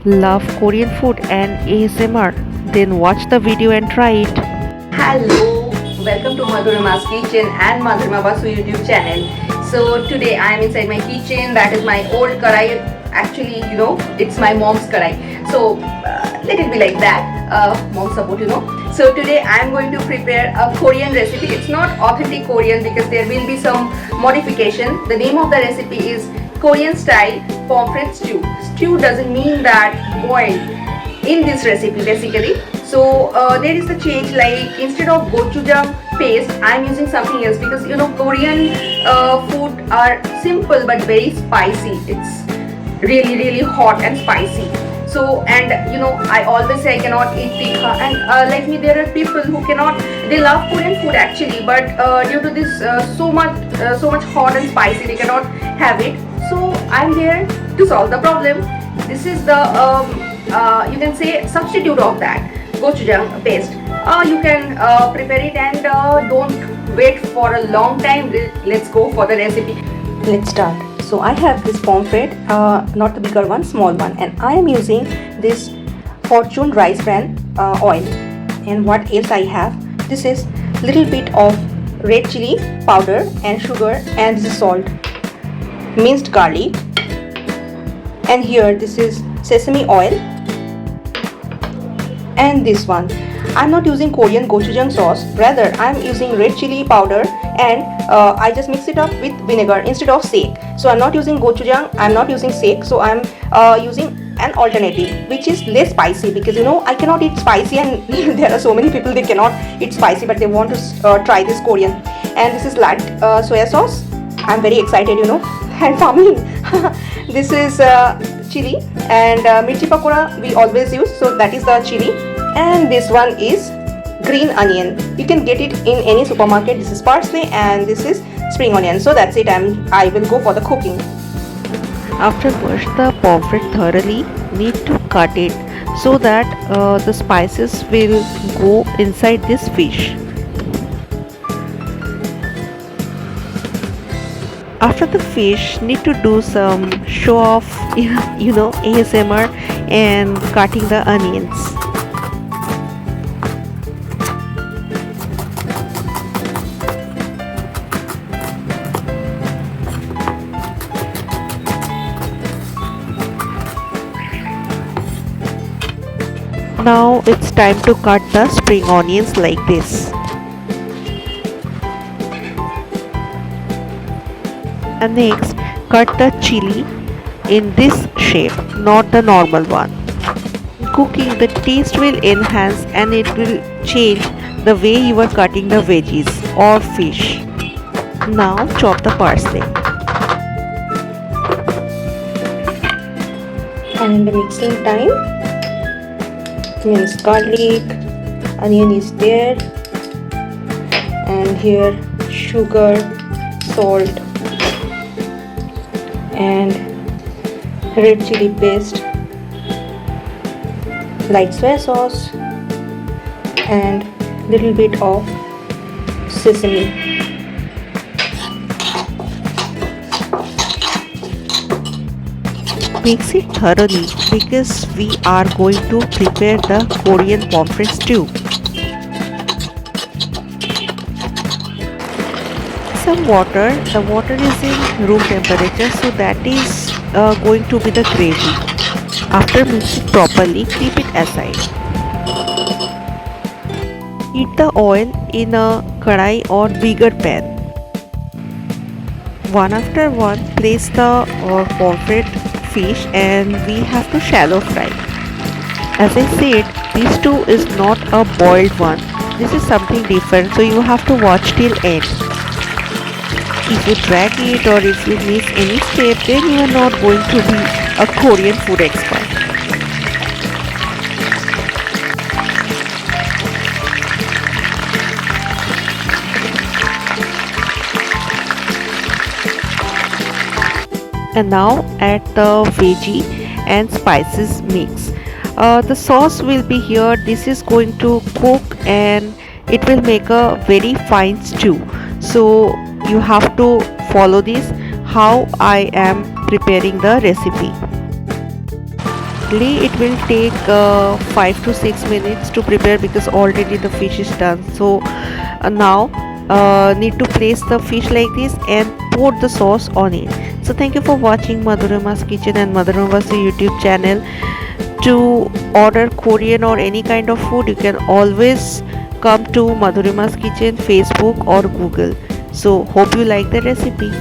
Love Korean food and ASMR? Then watch the video and try it. Hello, welcome to Madhurima's Kitchen and Madhurima Basu YouTube channel. So today I am inside my kitchen. That is my old karai. Actually, it's my mom's karai. So let it be like that. Mom support. So today I am going to prepare a Korean recipe. It's not authentic Korean because there will be some modification. The name of the recipe is Korean style pomfret stew. Stew doesn't mean that boil in this recipe basically. So there is the change, like instead of gochujang paste I am using something else because Korean food are simple but very spicy. It's really hot and spicy. So and I always say I cannot eat tikka, and like me there are people who cannot, they love Korean food actually, but due to this so much hot and spicy they cannot have it. So I'm here to solve the problem. This is the you can say substitute of that gochujang paste. You can prepare it and don't wait for a long time. Let's go for the recipe. Let's start. So I have this pomfret, not the bigger one, small one, and I am using this fortune rice bran oil. And what else I have? This is little bit of red chili powder and sugar, and this is salt, minced garlic, and here this is sesame oil, and this one I'm not using Korean gochujang sauce, rather I'm using red chili powder, and I just mix it up with vinegar instead of sake. So I'm not using gochujang, I'm not using sake, so I'm using an alternative which is less spicy, because I cannot eat spicy, and there are so many people they cannot eat spicy but they want to try this Korean. And this is light soya sauce. I'm very excited, and farming. This is chili, and mirchi pakora we always use, so that is the chili. And this one is green onion. You can get it in any supermarket. This is parsley and this is spring onion. So that's it. I will go for the cooking. After wash the pomfret thoroughly, need to cut it so that the spices will go inside this fish. After the fish, need to do some show off, ASMR and cutting the onions. Now it's time to cut the spring onions like this. And next, cut the chili in this shape, not the normal one. Cooking, the taste will enhance and it will change the way you are cutting the veggies or fish. Now chop the parsley. And in the mixing time, minced garlic, onion is there, and here sugar, salt, and red chili paste, light soya sauce, and little bit of sesame. Mix it thoroughly because we are going to prepare the Korean pomfret stew. Some water. The water is in room temperature, so that is going to be the gravy. After mixing properly, keep it aside. Heat the oil in a karai or bigger pan. One after one, place the pomfret fish and we have to shallow fry. As I said, this stew is not a boiled one. This is something different, so you have to watch till end. If you drag it or if you miss any step, then you are not going to be a Korean food expert. And now add the veggie and spices mix. The sauce will be here. This is going to cook and it will make a very fine stew. So you have to follow this how I am preparing the recipe. hardly it will take 5 to 6 minutes to prepare because already the fish is done. So now need to place the fish like this and pour the sauce on it. So thank you for watching Madhurima's Kitchen and Madhurima YouTube channel. To order Korean or any kind of food, you can always come to Madhurima's Kitchen, Facebook or Google. So hope you like the recipe.